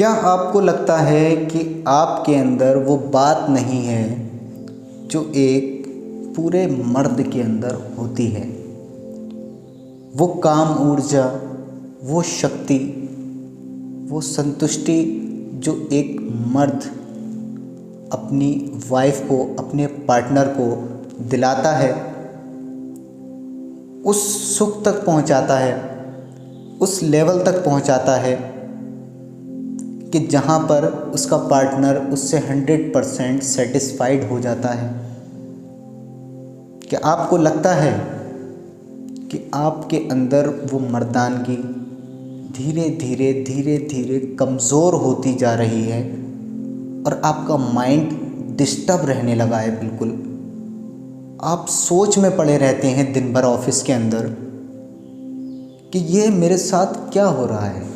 क्या आपको लगता है कि आपके अंदर वो बात नहीं है जो एक पूरे मर्द के अंदर होती है? वो काम ऊर्जा, वो शक्ति, वो संतुष्टि जो एक मर्द अपनी वाइफ को, अपने पार्टनर को दिलाता है, उस सुख तक पहुंचाता है, उस लेवल तक पहुंचाता है कि जहां पर उसका पार्टनर उससे 100% सेटिस्फाइड हो जाता है। क्या आपको लगता है कि आपके अंदर वो मर्दानगी धीरे धीरे कमज़ोर होती जा रही है और आपका माइंड डिस्टर्ब रहने लगा है? बिल्कुल आप सोच में पड़े रहते हैं दिन भर ऑफिस के अंदर कि ये मेरे साथ क्या हो रहा है।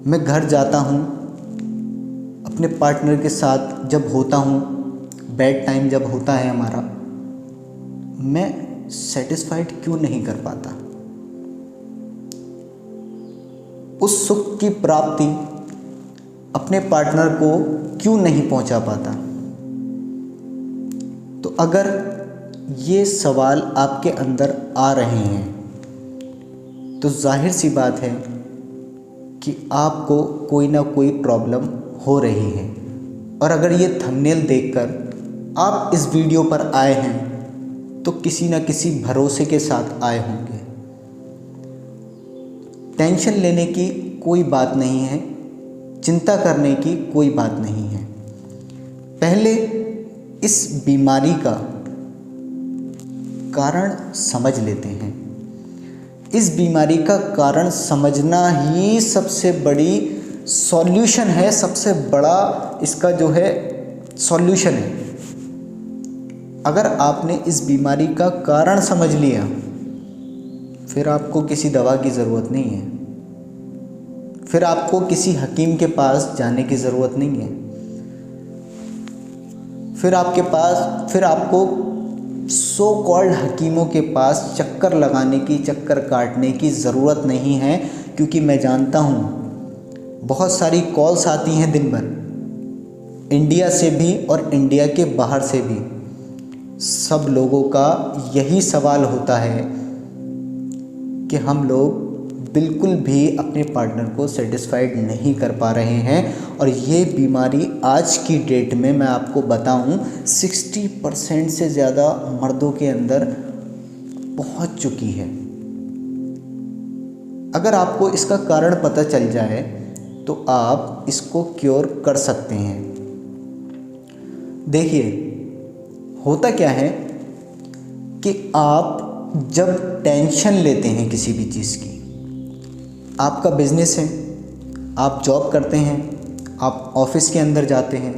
मैं घर जाता हूँ, अपने पार्टनर के साथ जब होता हूँ, बेड टाइम जब होता है हमारा, मैं सेटिस्फाइड क्यों नहीं कर पाता? उस सुख की प्राप्ति अपने पार्टनर को क्यों नहीं पहुंचा पाता? तो अगर ये सवाल आपके अंदर आ रहे हैं तो जाहिर सी बात है कि आपको कोई ना कोई प्रॉब्लम हो रही है। और अगर ये थंबनेल देखकर आप इस वीडियो पर आए हैं तो किसी न किसी भरोसे के साथ आए होंगे। टेंशन लेने की कोई बात नहीं है, चिंता करने की कोई बात नहीं है। पहले इस बीमारी का कारण समझ लेते हैं। इस बीमारी का कारण समझना ही सबसे बड़ी सॉल्यूशन है, सबसे बड़ा इसका जो है सॉल्यूशन है। अगर आपने इस बीमारी का कारण समझ लिया फिर आपको किसी दवा की ज़रूरत नहीं है, फिर आपको किसी हकीम के पास जाने की ज़रूरत नहीं है, फिर आपको सो कॉल्ड हकीमों के पास चक्कर लगाने की, चक्कर काटने की ज़रूरत नहीं है। क्योंकि मैं जानता हूँ बहुत सारी कॉल्स आती हैं दिन भर, इंडिया से भी और इंडिया के बाहर से भी। सब लोगों का यही सवाल होता है कि हम लोग बिल्कुल भी अपने पार्टनर को सेटिस्फाइड नहीं कर पा रहे हैं। और ये बीमारी आज की डेट में मैं आपको बताऊं 60% से ज़्यादा मर्दों के अंदर पहुंच चुकी है। अगर आपको इसका कारण पता चल जाए तो आप इसको क्योर कर सकते हैं। देखिए, होता क्या है कि आप जब टेंशन लेते हैं किसी भी चीज़ की, आपका बिजनेस है, आप जॉब करते हैं, आप ऑफिस के अंदर जाते हैं,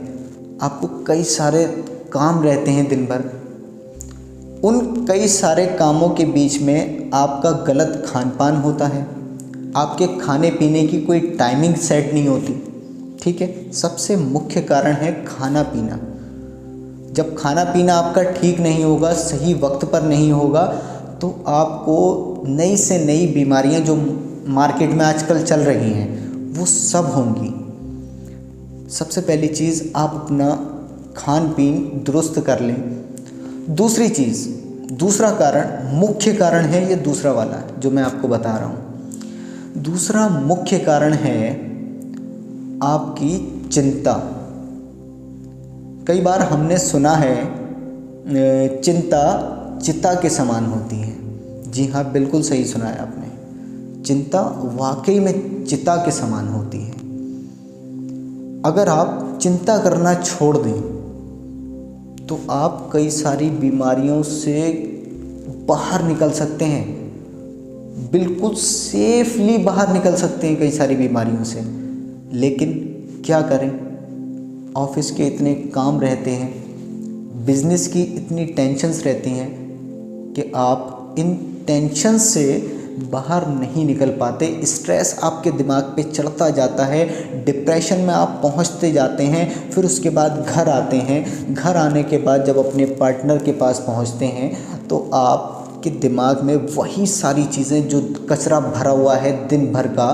आपको कई सारे काम रहते हैं दिन भर। उन कई सारे कामों के बीच में आपका गलत खान पान होता है, आपके खाने पीने की कोई टाइमिंग सेट नहीं होती। ठीक है, सबसे मुख्य कारण है खाना पीना। जब खाना पीना आपका ठीक नहीं होगा, सही वक्त पर नहीं होगा, तो आपको नई से नई बीमारियां जो मार्केट में आजकल चल रही हैं वो सब होंगी। सबसे पहली चीज़, आप अपना खान पीन दुरुस्त कर लें। दूसरी चीज़, दूसरा कारण, मुख्य कारण है ये दूसरा वाला जो मैं आपको बता रहा हूँ। दूसरा मुख्य कारण है आपकी चिंता। कई बार हमने सुना है चिंता चिता के समान होती है। जी हाँ, बिल्कुल सही सुना है आपने। चिंता वाकई में चिता के समान होती है। अगर आप चिंता करना छोड़ दें तो आप कई सारी बीमारियों से बाहर निकल सकते हैं, बिल्कुल सेफली बाहर निकल सकते हैं कई सारी बीमारियों से। लेकिन क्या करें, ऑफिस के इतने काम रहते हैं, बिजनेस की इतनी टेंशन्स रहती हैं कि आप इन टेंशन से बाहर नहीं निकल पाते। स्ट्रेस आपके दिमाग पे चढ़ता जाता है, डिप्रेशन में आप पहुंचते जाते हैं। फिर उसके बाद घर आते हैं, घर आने के बाद जब अपने पार्टनर के पास पहुंचते हैं तो आपके दिमाग में वही सारी चीज़ें जो कचरा भरा हुआ है दिन भर का,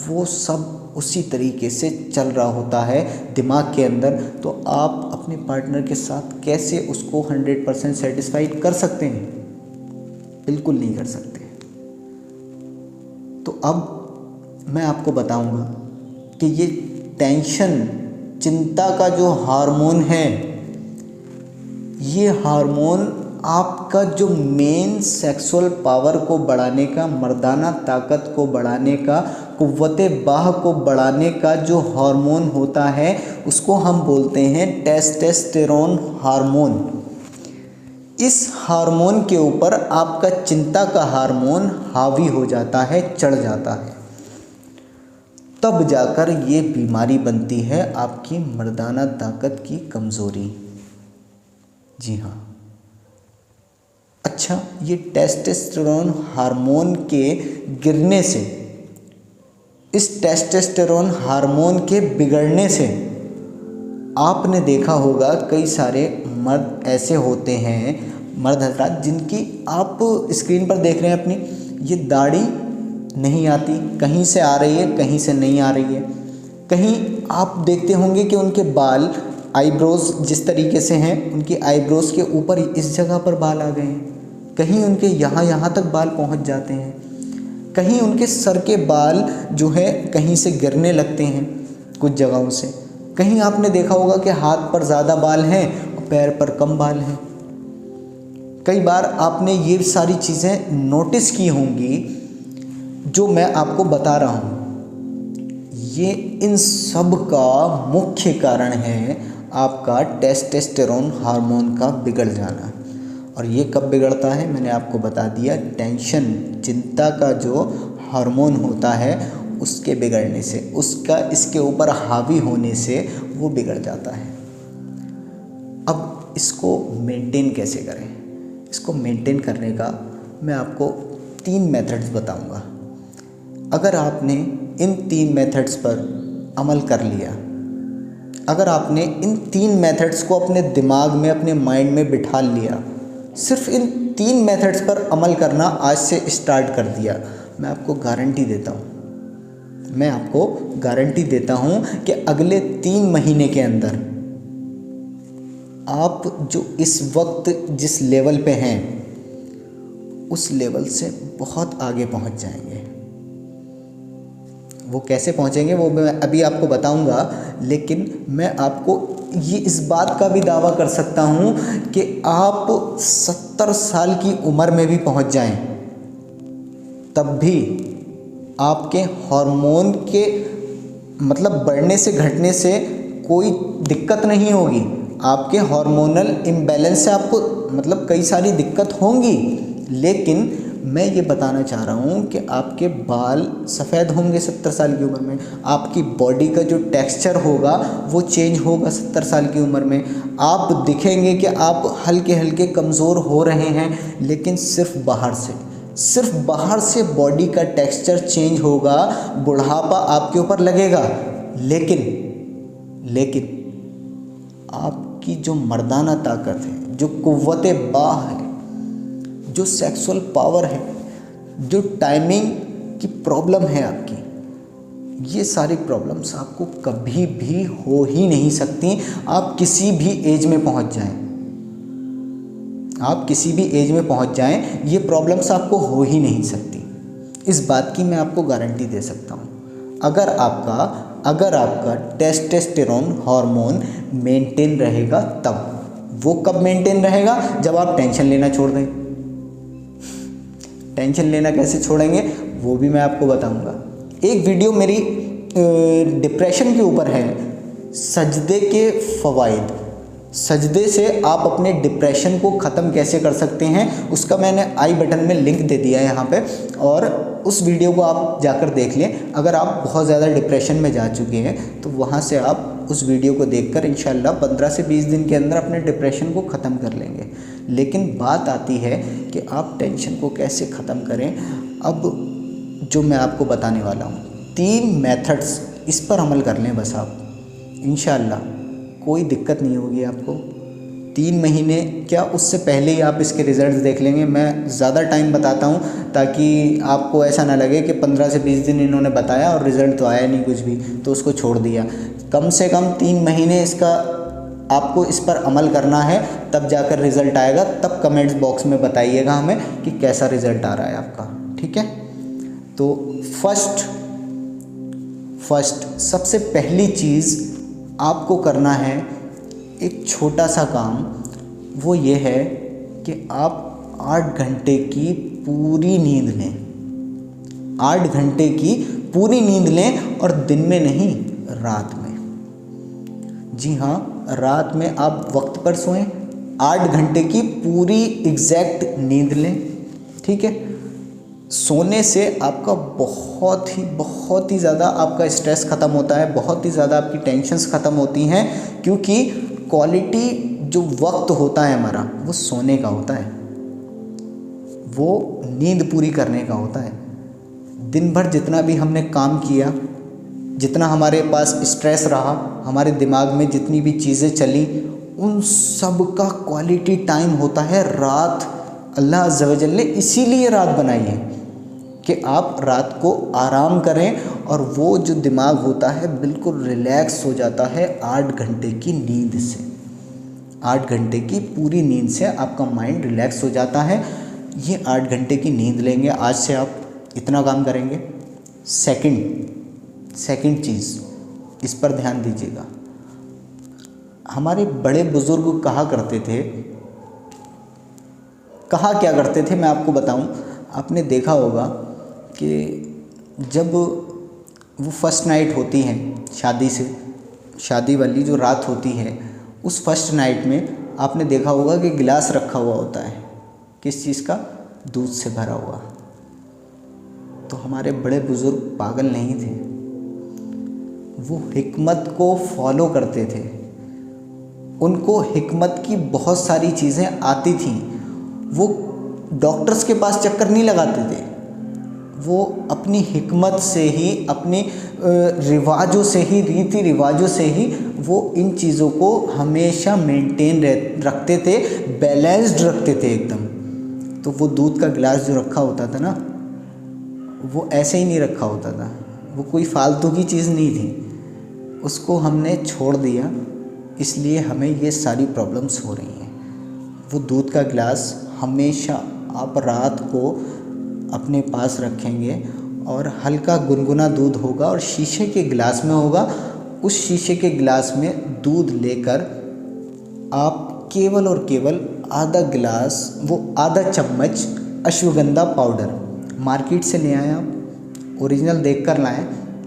वो सब उसी तरीके से चल रहा होता है दिमाग के अंदर, तो आप अपने पार्टनर के साथ कैसे उसको 100% सेटिस्फाइड कर सकते हैं? बिल्कुल नहीं कर सकते। तो अब मैं आपको बताऊंगा कि ये टेंशन, चिंता का जो हार्मोन है, ये हार्मोन आपका जो मेन सेक्सुअल पावर को बढ़ाने का, मर्दाना ताकत को बढ़ाने का, कुव्वते बाह को बढ़ाने का जो हार्मोन होता है, उसको हम बोलते हैं टेस्टोस्टेरोन हार्मोन। इस हार्मोन के ऊपर आपका चिंता का हार्मोन हावी हो जाता है, चढ़ जाता है, तब जाकर ये बीमारी बनती है आपकी मर्दाना ताकत की कमज़ोरी। जी हाँ। अच्छा, ये टेस्टोस्टेरोन हार्मोन के गिरने से, इस टेस्टोस्टेरोन हार्मोन के बिगड़ने से आपने देखा होगा कई सारे मर्द ऐसे होते हैं, मर्द हजरात, जिनकी आप स्क्रीन पर देख रहे हैं अपनी, ये दाढ़ी नहीं आती, कहीं से आ रही है, कहीं से नहीं आ रही है। कहीं आप देखते होंगे कि उनके बाल, आईब्रोज़ जिस तरीके से हैं, उनकी आईब्रोज़ के ऊपर इस जगह पर बाल आ गए हैं, कहीं उनके यहाँ तक बाल पहुँच जाते हैं, कहीं उनके सर के बाल जो है कहीं से गिरने लगते हैं कुछ जगहों से, कहीं आपने देखा होगा कि हाथ पर ज़्यादा बाल हैं और पैर पर कम बाल हैं। कई बार आपने ये सारी चीज़ें नोटिस की होंगी जो मैं आपको बता रहा हूँ। ये इन सब का मुख्य कारण है आपका टेस्टोस्टेरोन हार्मोन का बिगड़ जाना। और ये कब बिगड़ता है, मैंने आपको बता दिया, टेंशन, चिंता का जो हार्मोन होता है उसके बिगड़ने से, उसका इसके ऊपर हावी होने से वो बिगड़ जाता है। अब इसको मेंटेन कैसे करें? इसको मेंटेन करने का मैं आपको 3 मेथड्स बताऊंगा। अगर आपने इन 3 मेथड्स पर अमल कर लिया, अगर आपने इन 3 मेथड्स को अपने दिमाग में, अपने माइंड में बिठा लिया, सिर्फ इन 3 मेथड्स पर अमल करना आज से स्टार्ट कर दिया, मैं आपको गारंटी देता हूँ, मैं आपको गारंटी देता हूँ कि अगले 3 महीने के अंदर आप जो इस वक्त जिस लेवल पे हैं उस लेवल से बहुत आगे पहुँच जाएंगे। वो कैसे पहुँचेंगे वो मैं अभी आपको बताऊंगा, लेकिन मैं आपको ये इस बात का भी दावा कर सकता हूँ कि आप 70 साल की उम्र में भी पहुँच जाएं, तब भी आपके हार्मोन के मतलब बढ़ने से घटने से कोई दिक्कत नहीं होगी। आपके हार्मोनल इम्बैलेंस से आपको मतलब कई सारी दिक्कत होंगी, लेकिन मैं ये बताना चाह रहा हूँ कि आपके बाल सफ़ेद होंगे 70 साल की उम्र में, आपकी बॉडी का जो टेक्सचर होगा वो चेंज होगा 70 साल की उम्र में, आप दिखेंगे कि आप हल्के हल्के कमज़ोर हो रहे हैं, लेकिन सिर्फ बाहर से बॉडी का टेक्सचर चेंज होगा, बुढ़ापा आपके ऊपर लगेगा, लेकिन आपकी जो मर्दाना ताकत है, जो कुव्वते बाह है, जो सेक्सुअल पावर है, जो टाइमिंग की प्रॉब्लम है आपकी, ये सारी प्रॉब्लम्स आपको कभी भी हो ही नहीं सकती। आप किसी भी एज में पहुंच जाएं, आप किसी भी एज में पहुंच जाएं, ये प्रॉब्लम्स आपको हो ही नहीं सकती। इस बात की मैं आपको गारंटी दे सकता हूं। अगर आपका टेस्टोस्टेरोन हार्मोन मेंटेन रहेगा तब। वो कब मेंटेन रहेगा? जब आप टेंशन लेना छोड़ दें। टेंशन लेना कैसे छोड़ेंगे वो भी मैं आपको बताऊंगा। एक वीडियो मेरी डिप्रेशन के ऊपर है, सजदे के फ़वाइद, सजदे से आप अपने डिप्रेशन को ख़त्म कैसे कर सकते हैं, उसका मैंने आई बटन में लिंक दे दिया है यहाँ पे, और उस वीडियो को आप जाकर देख लें। अगर आप बहुत ज़्यादा डिप्रेशन में जा चुके हैं तो वहाँ से आप उस वीडियो को देखकर इंशाल्लाह 15 से 20 दिन के अंदर अपने डिप्रेशन को ख़त्म कर लेंगे। लेकिन बात आती है कि आप टेंशन को कैसे ख़त्म करें। अब जो मैं आपको बताने वाला हूँ 3 मेथड्स, इस पर अमल कर लें बस आप, इंशाल्लाह कोई दिक्कत नहीं होगी आपको। 3 महीने क्या उससे पहले ही आप इसके रिज़ल्ट देख लेंगे। मैं ज़्यादा टाइम बताता हूँ ताकि आपको ऐसा ना लगे कि 15 से 20 दिन इन्होंने बताया और रिज़ल्ट तो आया नहीं कुछ भी, तो उसको छोड़ दिया। कम से कम 3 महीने इसका आपको इस पर अमल करना है, तब जाकर रिज़ल्ट आएगा। तब कमेंट्स बॉक्स में बताइएगा हमें कि कैसा रिज़ल्ट आ रहा है आपका, ठीक है। तो फर्स्ट सबसे पहली चीज़ आपको करना है, एक छोटा सा काम, वो ये है कि आप 8 घंटे की पूरी नींद लें। 8 घंटे की पूरी नींद लें, और दिन में नहीं, रात में। जी हाँ, रात में आप वक्त पर सोएं, 8 घंटे की पूरी एग्जैक्ट नींद लें, ठीक है। सोने से आपका बहुत ही ज़्यादा आपका स्ट्रेस ख़त्म होता है, बहुत ही ज़्यादा आपकी टेंशन्स ख़त्म होती हैं, क्योंकि क्वालिटी जो वक्त होता है हमारा, वो सोने का होता है, वो नींद पूरी करने का होता है। दिन भर जितना भी हमने काम किया, जितना हमारे पास स्ट्रेस रहा, हमारे दिमाग में जितनी भी चीज़ें चली, उन सब का क्वालिटी टाइम होता है रात। अल्लाह अज़्ज़ा व जल्ल ने इसीलिए रात बनाई है कि आप रात को आराम करें, और वो जो दिमाग होता है बिल्कुल रिलैक्स हो जाता है 8 घंटे की नींद से। 8 घंटे की पूरी नींद से आपका माइंड रिलैक्स हो जाता है। ये 8 घंटे की नींद लेंगे, आज से आप इतना काम करेंगे। सेकंड चीज़, इस पर ध्यान दीजिएगा। हमारे बड़े बुज़ुर्ग कहा क्या करते थे, मैं आपको बताऊं। आपने देखा होगा कि जब वो फर्स्ट नाइट होती है शादी वाली जो रात होती है, उस फर्स्ट नाइट में आपने देखा होगा कि गिलास रखा हुआ होता है, किस चीज़ का? दूध से भरा हुआ। तो हमारे बड़े बुज़ुर्ग पागल नहीं थे, वो हिकमत को फॉलो करते थे। उनको हिकमत की बहुत सारी चीज़ें आती थीं। वो डॉक्टर्स के पास चक्कर नहीं लगाते थे, वो अपनी हिकमत से ही, अपनी रिवाजों से ही, रीति रिवाजों से ही वो इन चीज़ों को हमेशा मेंटेन रखते थे, बैलेंस्ड रखते थे एकदम। तो वो दूध का गिलास जो रखा होता था ना, वो ऐसे ही नहीं रखा होता था, वो कोई फालतू की चीज़ नहीं थी। उसको हमने छोड़ दिया, इसलिए हमें ये सारी प्रॉब्लम्स हो रही हैं। वो दूध का गिलास हमेशा आप रात को अपने पास रखेंगे, और हल्का गुनगुना दूध होगा और शीशे के गिलास में होगा। उस शीशे के गिलास में दूध लेकर आप केवल और केवल आधा चम्मच अश्वगंधा पाउडर मार्केट से ले आएँ। आप ओरिजिनल देख कर लाएँ,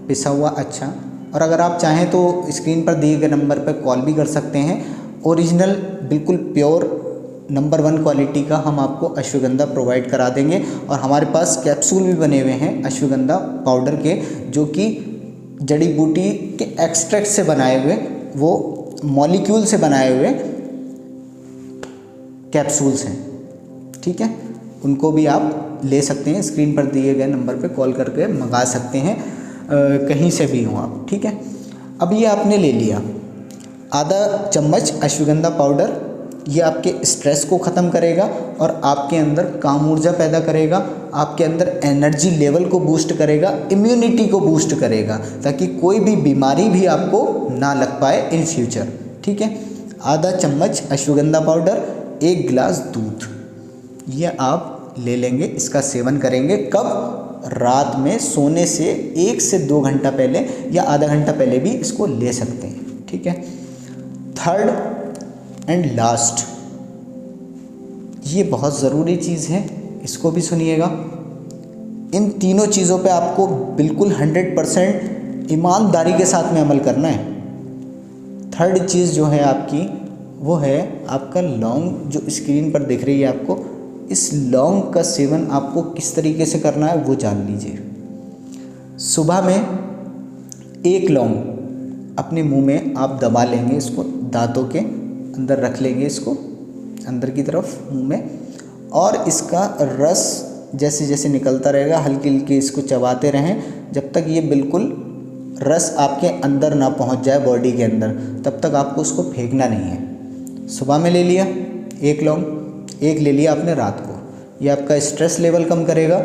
पिसा हुआ अच्छा। और अगर आप चाहें तो स्क्रीन पर दिए गए नंबर पर कॉल भी कर सकते हैं। ओरिजिनल बिल्कुल प्योर नंबर 1 क्वालिटी का हम आपको अश्वगंधा प्रोवाइड करा देंगे। और हमारे पास कैप्सूल भी बने हुए हैं अश्वगंधा पाउडर के, जो कि जड़ी बूटी के एक्सट्रैक्ट से बनाए हुए, वो मॉलिक्यूल से बनाए हुए कैप्सूल्स हैं, ठीक है। उनको भी आप ले सकते हैं, स्क्रीन पर दिए गए नंबर पे कॉल करके मंगा सकते हैं, कहीं से भी हों आप, ठीक है। अब ये आपने ले लिया आधा चम्मच अश्वगंधा पाउडर, ये आपके स्ट्रेस को ख़त्म करेगा और आपके अंदर काम ऊर्जा पैदा करेगा, आपके अंदर एनर्जी लेवल को बूस्ट करेगा, इम्यूनिटी को बूस्ट करेगा, ताकि कोई भी बीमारी भी आपको ना लग पाए इन फ्यूचर, ठीक है। आधा चम्मच अश्वगंधा पाउडर, 1 गिलास दूध, ये आप ले लेंगे। इसका सेवन करेंगे कब? रात में सोने से 1 से 2 घंटा पहले या आधा घंटा पहले भी इसको ले सकते हैं, ठीक है। थर्ड एंड लास्ट, ये बहुत ज़रूरी चीज़ है, इसको भी सुनिएगा। इन तीनों चीज़ों पे आपको बिल्कुल 100% ईमानदारी के साथ में अमल करना है। थर्ड चीज़ जो है आपकी, वो है आपका लौंग, जो स्क्रीन पर दिख रही है आपको। इस लौंग का सेवन आपको किस तरीके से करना है वो जान लीजिए। सुबह में 1 लौंग अपने मुंह में आप दबा लेंगे, इसको दांतों के अंदर रख लेंगे, इसको अंदर की तरफ मुंह में, और इसका रस जैसे जैसे निकलता रहेगा, हल्की हल्की इसको चबाते रहें जब तक ये बिल्कुल रस आपके अंदर ना पहुंच जाए बॉडी के अंदर, तब तक आपको उसको फेंकना नहीं है। सुबह में ले लिया एक लौंग, एक ले लिया आपने रात को। ये आपका स्ट्रेस लेवल कम करेगा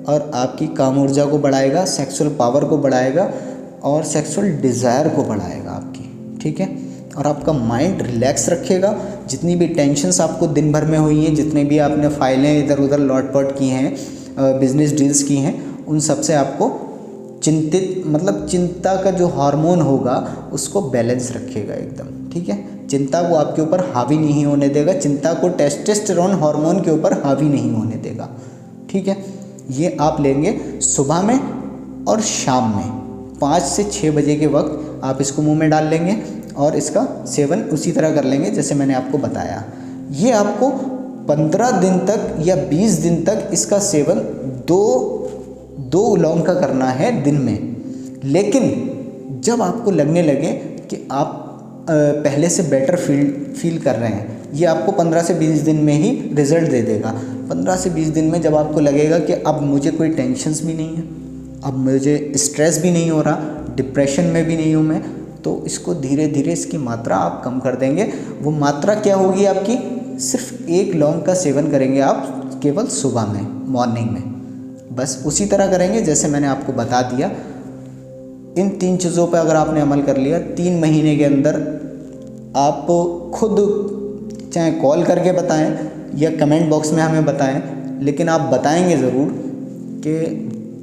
और आपकी काम ऊर्जा को बढ़ाएगा, सेक्सुअल पावर को बढ़ाएगा और सेक्सुअल डिज़ायर को बढ़ाएगा आपकी, ठीक है। और आपका माइंड रिलैक्स रखेगा। जितनी भी टेंशन्स आपको दिन भर में हुई हैं, जितने भी आपने फाइलें इधर उधर लौट-पौट की हैं, बिजनेस डील्स की हैं, उन सब से आपको चिंता का जो हार्मोन होगा उसको बैलेंस रखेगा एकदम, ठीक है। चिंता को आपके ऊपर हावी नहीं होने देगा, चिंता को टेस्टोस्टेरोन हार्मोन के ऊपर हावी नहीं होने देगा, ठीक है। ये आप लेंगे सुबह में और शाम में 5 से 6 बजे के वक्त आप इसको मुंह में डाल लेंगे और इसका सेवन उसी तरह कर लेंगे जैसे मैंने आपको बताया। ये आपको 15 दिन तक या 20 दिन तक इसका सेवन दो लौंग का करना है दिन में। लेकिन जब आपको लगने लगे कि आप पहले से बेटर फील कर रहे हैं, ये आपको 15 से 20 दिन में ही रिज़ल्ट दे देगा। 15 से 20 दिन में जब आपको लगेगा कि अब मुझे कोई टेंशन्स भी नहीं है, अब मुझे स्ट्रेस भी नहीं हो रहा, डिप्रेशन में भी नहीं हूँ मैं, तो इसको धीरे धीरे इसकी मात्रा आप कम कर देंगे। वो मात्रा क्या होगी आपकी? सिर्फ एक लौंग का सेवन करेंगे आप केवल सुबह में, मॉर्निंग में, बस उसी तरह करेंगे जैसे मैंने आपको बता दिया। इन 3 चीज़ों पर अगर आपने अमल कर लिया, 3 महीने के अंदर आप खुद चाहे कॉल करके बताएं या कमेंट बॉक्स में हमें बताएं, लेकिन आप बताएंगे ज़रूर कि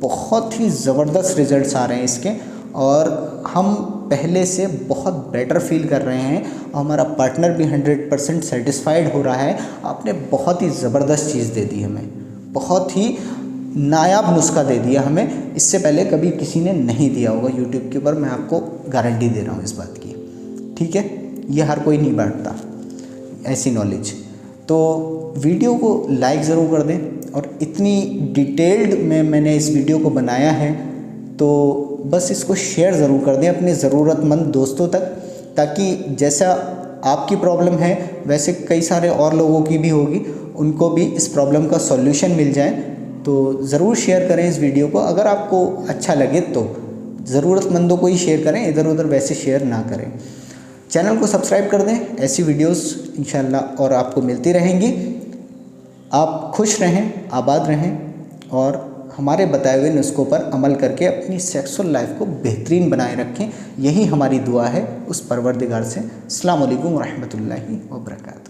बहुत ही ज़बरदस्त रिज़ल्ट्स आ रहे हैं इसके और हम पहले से बहुत बेटर फील कर रहे हैं और हमारा पार्टनर भी 100% सेटिस्फाइड हो रहा है। आपने बहुत ही ज़बरदस्त चीज़ दे दी हमें, बहुत ही नायाब नुस्खा दे दिया हमें, इससे पहले कभी किसी ने नहीं दिया होगा यूट्यूब के ऊपर, मैं आपको गारंटी दे रहा हूँ इस बात की, ठीक है। ये हर कोई नहीं बांटता ऐसी नॉलेज। तो वीडियो को लाइक ज़रूर कर दें और इतनी डिटेल्ड में मैंने इस वीडियो को बनाया है तो बस इसको शेयर ज़रूर कर दें अपने ज़रूरतमंद दोस्तों तक, ताकि जैसा आपकी प्रॉब्लम है वैसे कई सारे और लोगों की भी होगी, उनको भी इस प्रॉब्लम का सॉल्यूशन मिल जाए। तो ज़रूर शेयर करें इस वीडियो को, अगर आपको अच्छा लगे तो ज़रूरतमंदों को ही शेयर करें, इधर उधर वैसे शेयर ना करें। चैनल को सब्सक्राइब कर दें, ऐसी वीडियोस इंशाल्लाह और आपको मिलती रहेंगी। आप खुश रहें, आबाद रहें और हमारे बताए हुए नुस्खों पर अमल करके अपनी सेक्सुअल लाइफ को बेहतरीन बनाए रखें, यही हमारी दुआ है उस परवरदिगार से। अस्सलाम वालेकुम व रहमतुल्लाहि व बरकातहू।